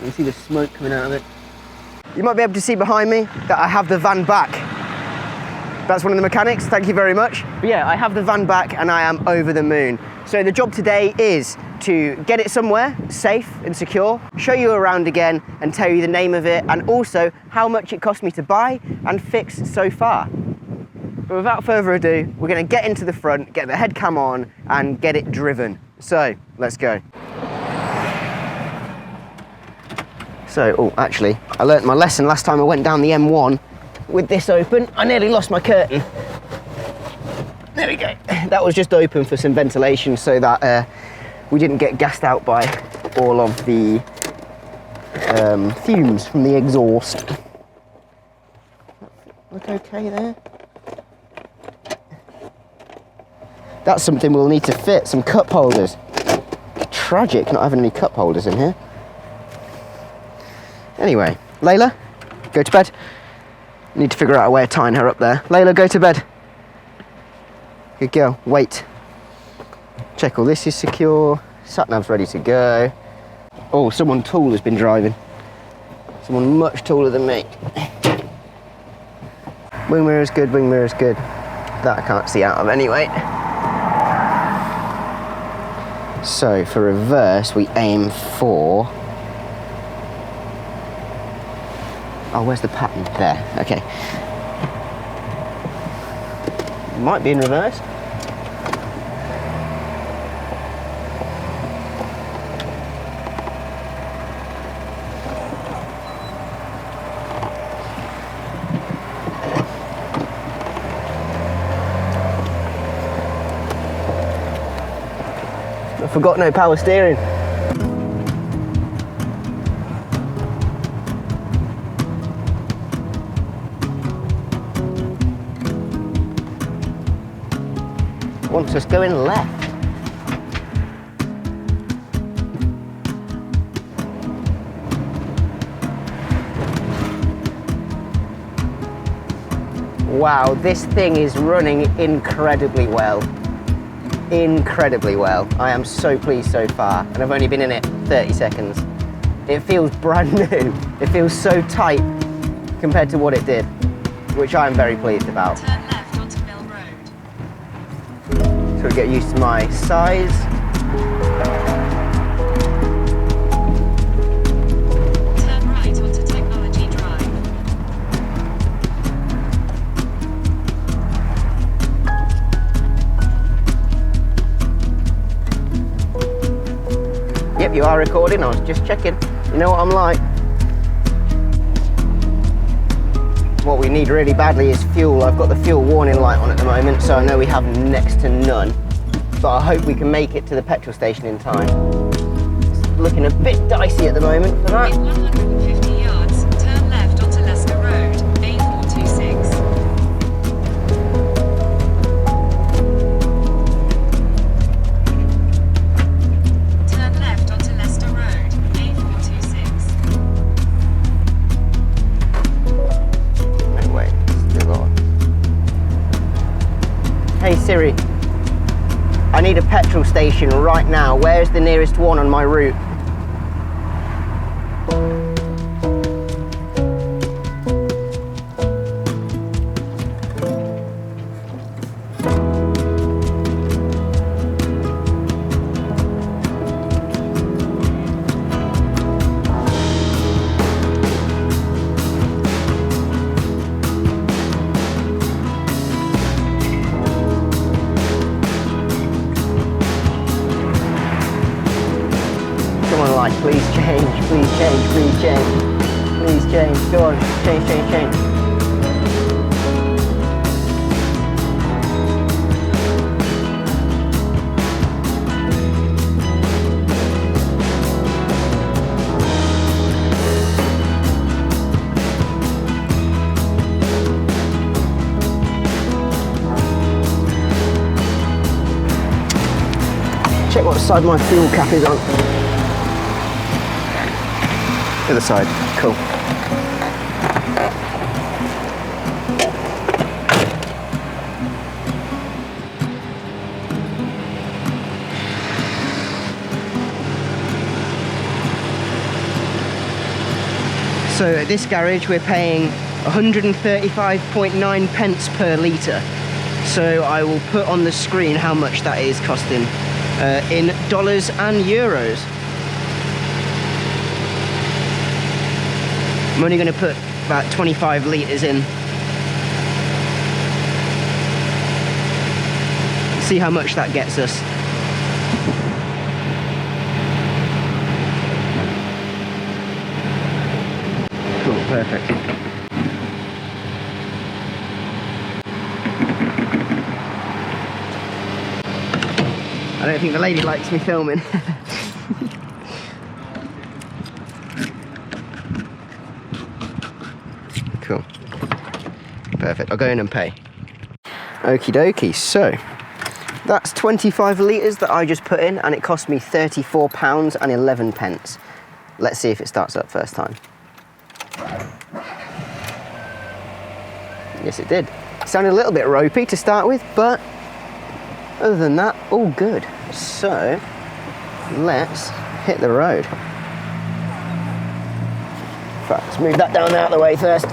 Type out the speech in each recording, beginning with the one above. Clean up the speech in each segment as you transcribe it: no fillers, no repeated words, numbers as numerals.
You can see the smoke coming out of it. You might be able to see behind me that I have the van back. That's one of the mechanics, thank you very much. But yeah, I have the van back and I am over the moon. So the job today is to get it somewhere safe and secure, show you around again and tell you the name of it and also how much it cost me to buy and fix so far. But without further ado, we're gonna get into the front, get the head cam on and get it driven. So, let's go. So, oh, actually, I learnt my lesson last time I went down the M1 with this open. I nearly lost my curtain. There we go. That was just open for some ventilation so that we didn't get gassed out by all of the fumes from the exhaust. Look okay there? That's something we'll need to fit, some cup holders. Tragic not having any cup holders in here. Anyway, Layla, go to bed. Need to figure out a way of tying her up there. Layla, go to bed. Good girl, wait. Check all this is secure. Sat-nav's ready to go. Oh, someone tall has been driving. Someone much taller than me. Wing mirror's good, wing mirror's good. That I can't see out of anyway. So for reverse, we aim for... Oh, where's the pattern? There, okay. Might be in reverse. I forgot no power steering. Wants us going left. Wow, this thing is running incredibly well. Incredibly well. I am so pleased so far, and I've only been in it 30 seconds. It feels brand new. It feels so tight compared to what it did, which I'm very pleased about. Turn left onto Mill Road. So we get used to my size. Turn right onto Technology Drive. Yep, you are recording. I was just checking. You know what I'm like. What we need really badly is fuel. I've got the fuel warning light on at the moment, so I know we have next to none. But I hope we can make it to the petrol station in time. It's looking a bit dicey at the moment for that. In 150 yards, turn left onto Leicester Road, A426. Turn left onto Leicester Road, A426. No way, still on. Hey Siri, I need a petrol station right now. Where's the nearest one on my route? Please change, please change, please change. Please change, go on, change, change, change. Check what side my fuel cap is on. The other side, cool. So at this garage we're paying 135.9 pence per litre. So I will put on the screen how much that is costing in dollars and euros. I'm only going to put about 25 litres in. See how much that gets us. Cool, perfect. I don't think the lady likes me filming. Cool. Perfect, I'll go in and pay. Okie dokie, so that's 25 litres that I just put in and it cost me £34 and 11 pence. Let's see if it starts up first time. Yes, it did. It sounded a little bit ropey to start with, but other than that, all good. So, let's hit the road. Right, let's move that down out of the way first.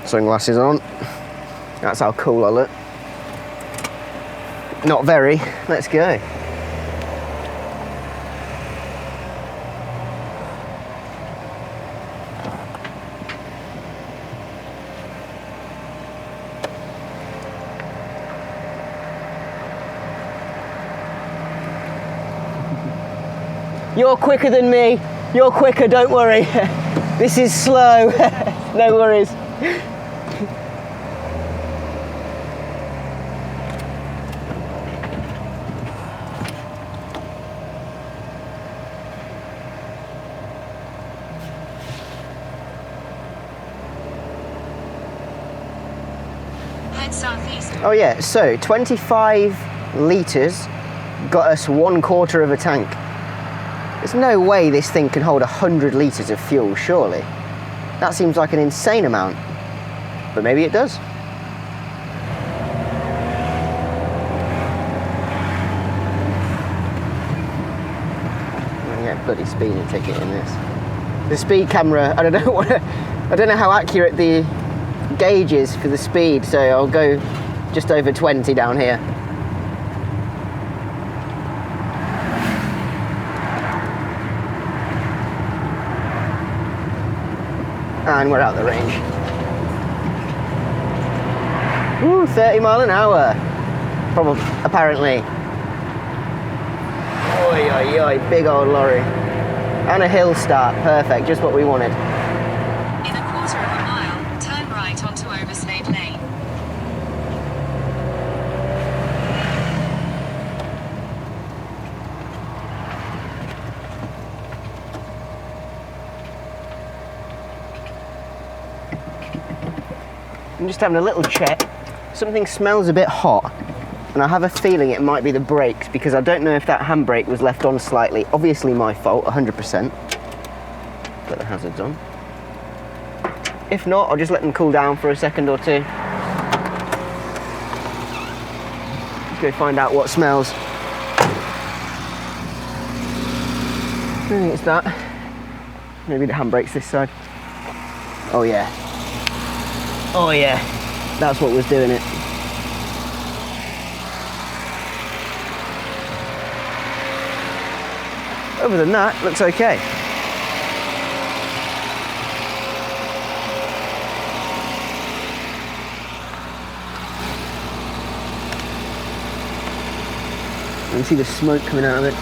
Sunglasses on. That's how cool I look. Not very. Let's go. You're quicker than me. You're quicker, don't worry. This is slow. No worries. Head southeast. Oh yeah, so 25 litres got us 1/4 of a tank. There's no way this thing can hold 100 litres of fuel, surely. That seems like an insane amount, but maybe it does. I'm gonna get a bloody speeding ticket in this. The speed camera, I don't know how accurate the gauge is for the speed, so I'll go just over 20 down here. And we're out the range. Ooh, 30 mile an hour. Probably, apparently. Oi, oi, oi, big old lorry. And a hill start, perfect, just what we wanted. In 1/4 of a mile, turn right onto Overslade Lane. I'm just having a little check. Something smells a bit hot, and I have a feeling it might be the brakes because I don't know if that handbrake was left on slightly. Obviously my fault, 100%. Put the hazards on. If not, I'll just let them cool down for a second or two. Let's go find out what smells. I think it's that. Maybe the handbrake's this side. Oh yeah. Oh yeah, that's what was doing it. Other than that, looks okay. You can see the smoke coming out of it.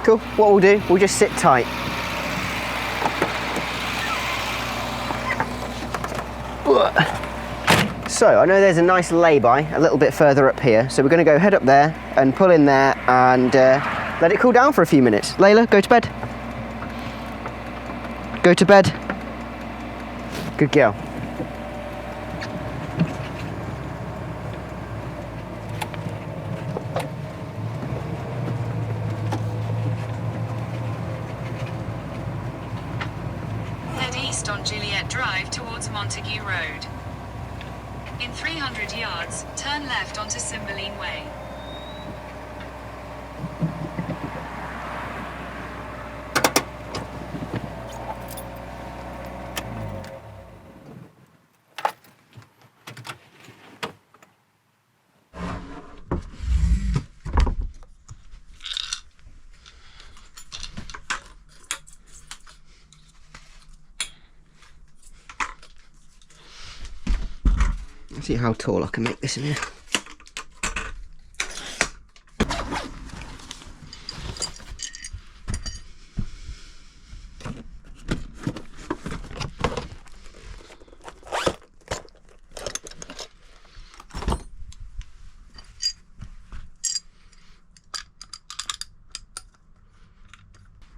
Cool, what we'll do, we'll just sit tight. So, I know there's a nice lay-by a little bit further up here, so we're going to go head up there and pull in there and let it cool down for a few minutes. Layla, go to bed. Go to bed. Good girl. down Juliet Drive towards Montague Road. In 300 yards, turn left onto Cymbeline Way. Let's see how tall I can make this in here.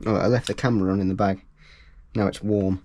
Oh, I left the camera on in the bag. Now it's warm.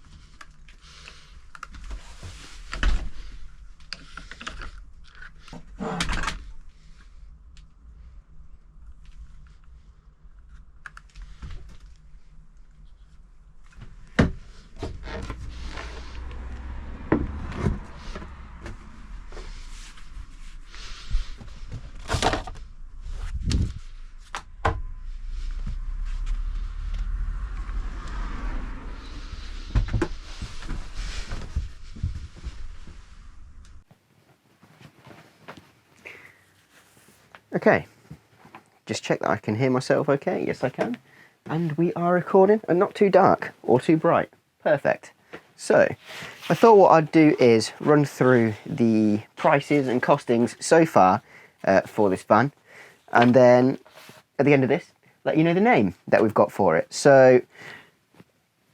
Okay, just check that I can hear myself okay. Yes, I can. And we are recording, and not too dark or too bright. Perfect. So, I thought what I'd do is run through the prices and costings so far for this van, and then at the end of this, let you know the name that we've got for it. So,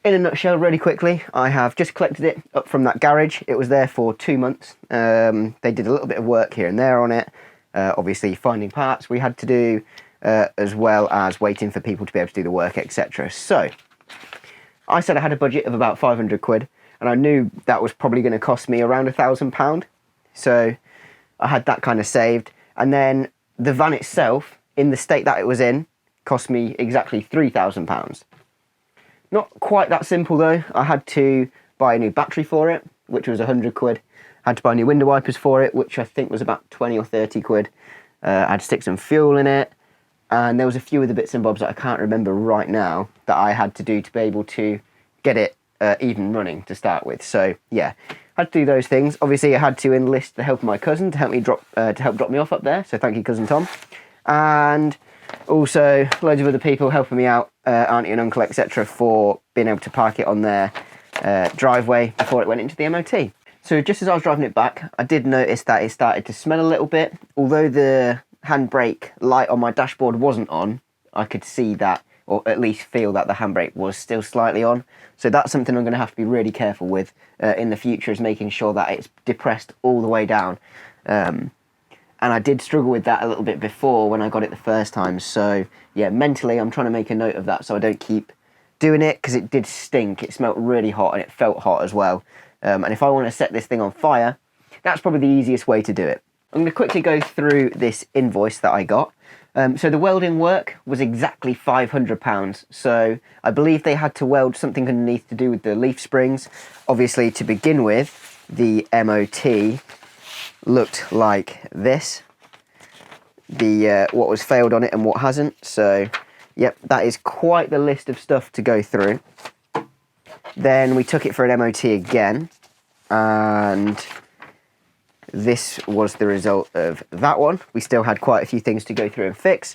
in a nutshell, really quickly, I have just collected it up from that garage. It was there for 2 months. They did a little bit of work here and there on it. Obviously finding parts we had to do, as well as waiting for people to be able to do the work, etc. So, I said I had a budget of about 500 quid, and I knew that was probably going to cost me around £1,000. So, I had that kind of saved. And then the van itself, in the state that it was in, cost me exactly £3,000. Not quite that simple though. I had to buy a new battery for it, which was 100 quid. Had to buy new window wipers for it, which I think was about 20 or 30 quid. I had to stick some fuel in it. And there was a few of the bits and bobs that I can't remember right now that I had to do to be able to get it even running to start with. So yeah, had to do those things. Obviously I had to enlist the help of my cousin to help me drop me off up there. So thank you, cousin Tom. And also loads of other people helping me out, auntie and uncle, etc., for being able to park it on their driveway before it went into the MOT. So just as I was driving it back, I did notice that it started to smell a little bit. Although the handbrake light on my dashboard wasn't on, I could see that, or at least feel that the handbrake was still slightly on. So that's something I'm going to have to be really careful with in the future, is making sure that it's depressed all the way down. And I did struggle with that a little bit before when I got it the first time. So yeah, mentally I'm trying to make a note of that so I don't keep doing it, because it did stink. It smelled really hot and it felt hot as well. And if I want to set this thing on fire, that's probably the easiest way to do it. I'm going to quickly go through this invoice that I got. So the welding work was exactly £500. So I believe they had to weld something underneath to do with the leaf springs. Obviously, to begin with, the MOT looked like this. The what was failed on it and what hasn't. So, yep, that is quite the list of stuff to go through. Then we took it for an MOT again, and this was the result of that one. We still had quite a few things to go through and fix.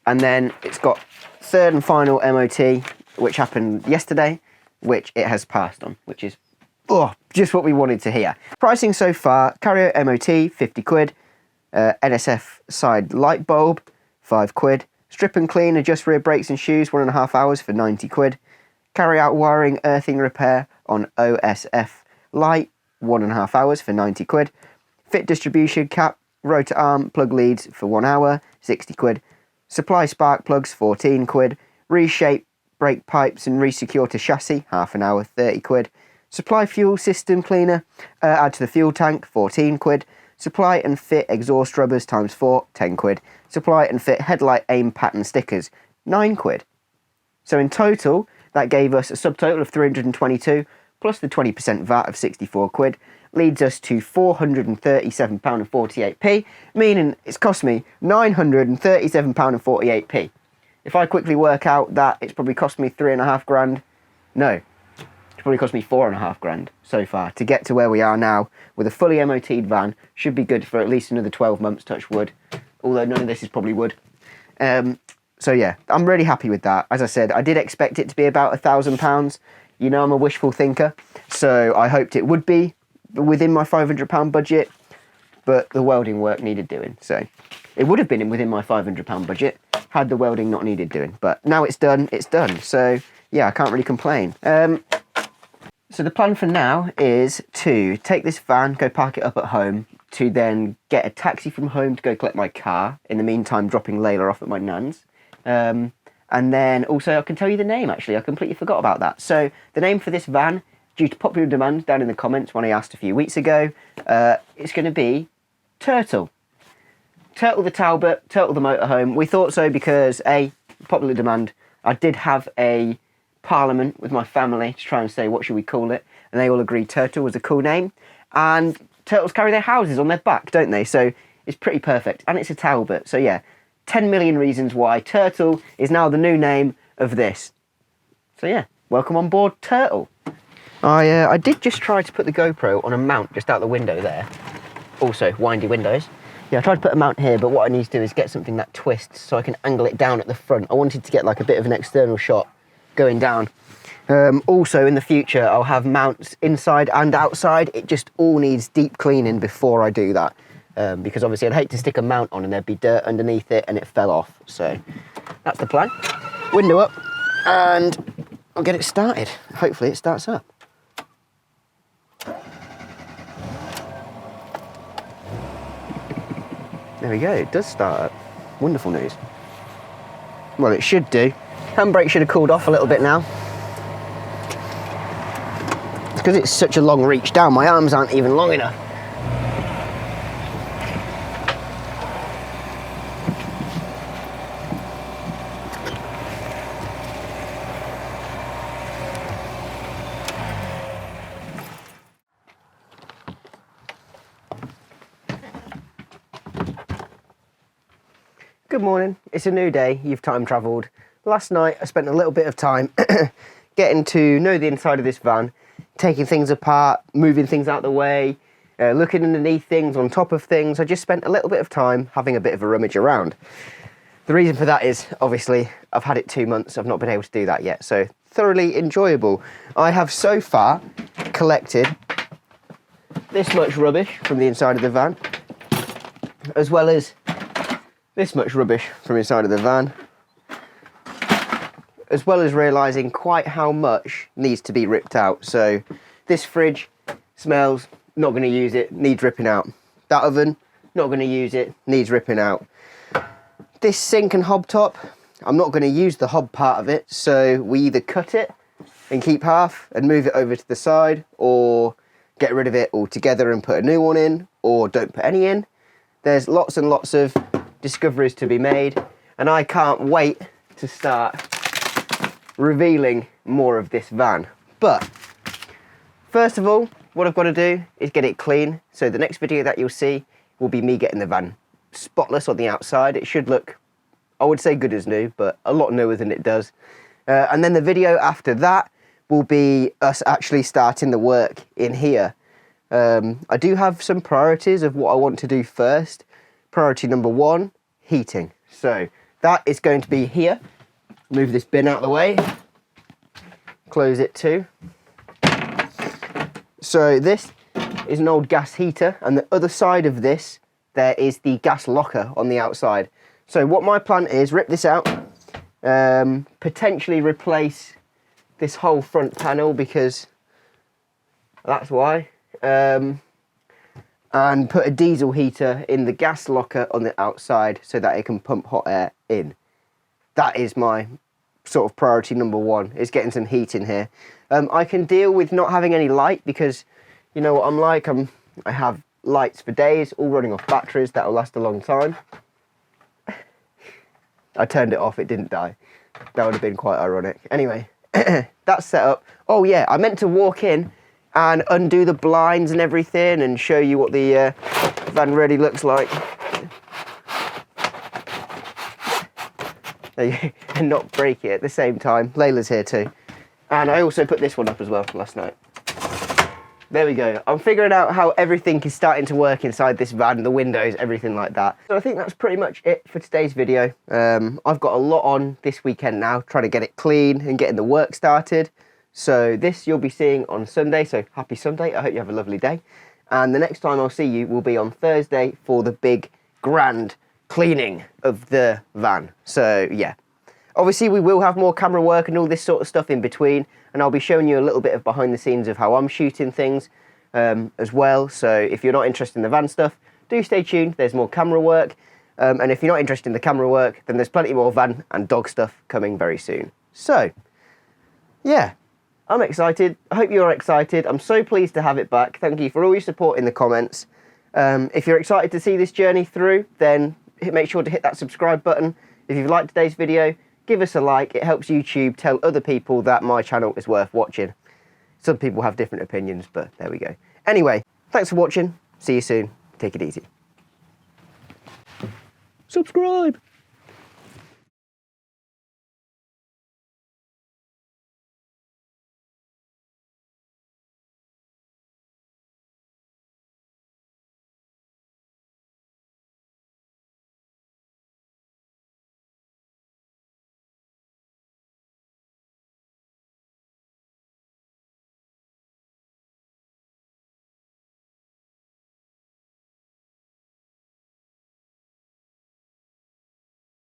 And then it's got third and final MOT, which happened yesterday, which it has passed on, which is just what we wanted to hear. Pricing so far: carrier MOT, 50 quid, NSF side light bulb, 5 quid, strip and clean, adjust rear brakes and shoes, 1.5 hours for 90 quid. Carry out wiring, earthing repair on OSF light, 1.5 hours for 90 quid. Fit distribution cap, rotor arm, plug leads for 1 hour, 60 quid. Supply spark plugs, 14 quid. Reshape brake pipes and resecure to chassis, half an hour, 30 quid. Supply fuel system cleaner, add to the fuel tank, 14 quid. Supply and fit exhaust rubbers times 4, 10 quid. Supply and fit headlight aim pattern stickers, 9 quid. So in total, that gave us a subtotal of 322, plus the 20% VAT of 64 quid leads us to £437.48p, meaning it's cost me £937.48p. If I quickly work out that it's probably cost me £3.5 grand, no, it's probably cost me £4.5 grand so far to get to where we are now with a fully MOT'd van. Should be good for at least another 12 months, touch wood, although none of this is probably wood. So yeah, I'm really happy with that. As I said, I did expect it to be about £1,000. You know I'm a wishful thinker, so I hoped it would be within my £500 budget, but the welding work needed doing. So it would have been within my £500 budget had the welding not needed doing. But now it's done, it's done. So yeah, I can't really complain. So the plan for now is to take this van, go park it up at home, to then get a taxi from home to go collect my car. In the meantime, dropping Layla off at my nan's. And then also I can tell you the name, actually. I completely forgot about that. So the name for this van, due to popular demand down in the comments when I asked a few weeks ago, it's going to be Turtle. Turtle the Talbot, Turtle the Motorhome. We thought so because, A, popular demand. I did have a parliament with my family to try and say what should we call it, and they all agreed Turtle was a cool name. And turtles carry their houses on their back, don't they? So it's pretty perfect. And it's a Talbot. So yeah, 10 million reasons why Turtle is now the new name of this. So yeah, welcome on board, Turtle. I did just try to put the GoPro on a mount just out the window there. Also, windy windows. Yeah, I tried to put a mount here, but what I need to do is get something that twists so I can angle it down at the front. I wanted to get like a bit of an external shot going down. Also, in the future, I'll have mounts inside and outside. It just all needs deep cleaning before I do that. Because obviously I'd hate to stick a mount on and there'd be dirt underneath it and it fell off. So that's the plan. Window up and I'll get it started. Hopefully it starts up. There we go, it does start up. Wonderful news. Well, it should do. Handbrake should have cooled off a little bit now. It's because it's such a long reach down, my arms aren't even long enough. Good morning, it's a new day, you've time travelled. Last night I spent a little bit of time getting to know the inside of this van, taking things apart, moving things out the way, looking underneath things, on top of things. I just spent a little bit of time having a bit of a rummage around. The reason for that is, obviously, I've had it 2 months, I've not been able to do that yet, so thoroughly enjoyable. I have so far collected this much rubbish from the inside of the van, as well as this much rubbish from inside of the van, as well as realising quite how much needs to be ripped out. So this fridge smells, not going to use it, needs ripping out. That oven, not going to use it, needs ripping out. This sink and hob top, I'm not going to use the hob part of it, so we either cut it and keep half and move it over to the side, or get rid of it altogether and put a new one in, or don't put any in. There's lots and lots of discoveries to be made, and I can't wait to start revealing more of this van. But first of all, what I've got to do is get it clean. So the next video that you'll see will be me getting the van spotless on the outside. It should look, I would say, good as new, but a lot newer than it does. And then the video after that will be us actually starting the work in here. I do have some priorities of what I want to do first. Priority number 1, heating. So that is going to be here. Move this bin out of the way. Close it too. So this is an old gas heater, and the other side of this, there is the gas locker on the outside. So what my plan is, rip this out, potentially replace this whole front panel, because that's why. And put a diesel heater in the gas locker on the outside so that it can pump hot air in. That is my sort of priority number 1, is getting some heat in here. I can deal with not having any light, because you know what I'm like, I have lights for days, all running off batteries that'll last a long time. I turned it off, it didn't die. That would have been quite ironic. Anyway, that's set up. Oh yeah, I meant to walk in and undo the blinds and everything and show you what the van really looks like. And not break it at the same time. Layla's here too. And I also put this one up as well last night. There we go. I'm figuring out how everything is starting to work inside this van, the windows, everything like that. So I think that's pretty much it for today's video. I've got a lot on this weekend now, trying to get it clean and getting the work started. So this you'll be seeing on Sunday, so happy Sunday. I hope you have a lovely day. And the next time I'll see you will be on Thursday for the big, grand cleaning of the van. So yeah. Obviously, we will have more camera work and all this sort of stuff in between, and I'll be showing you a little bit of behind the scenes of how I'm shooting things as well. So if you're not interested in the van stuff, do stay tuned. There's more camera work. And if you're not interested in the camera work, then there's plenty more van and dog stuff coming very soon. So, yeah, I'm excited. I hope you're excited. I'm so pleased to have it back. Thank you for all your support in the comments. If you're excited to see this journey through, then make sure to hit that subscribe button. If you've liked today's video, give us a like. It helps YouTube tell other people that my channel is worth watching. Some people have different opinions, but there we go. Anyway, thanks for watching. See you soon. Take it easy. Subscribe.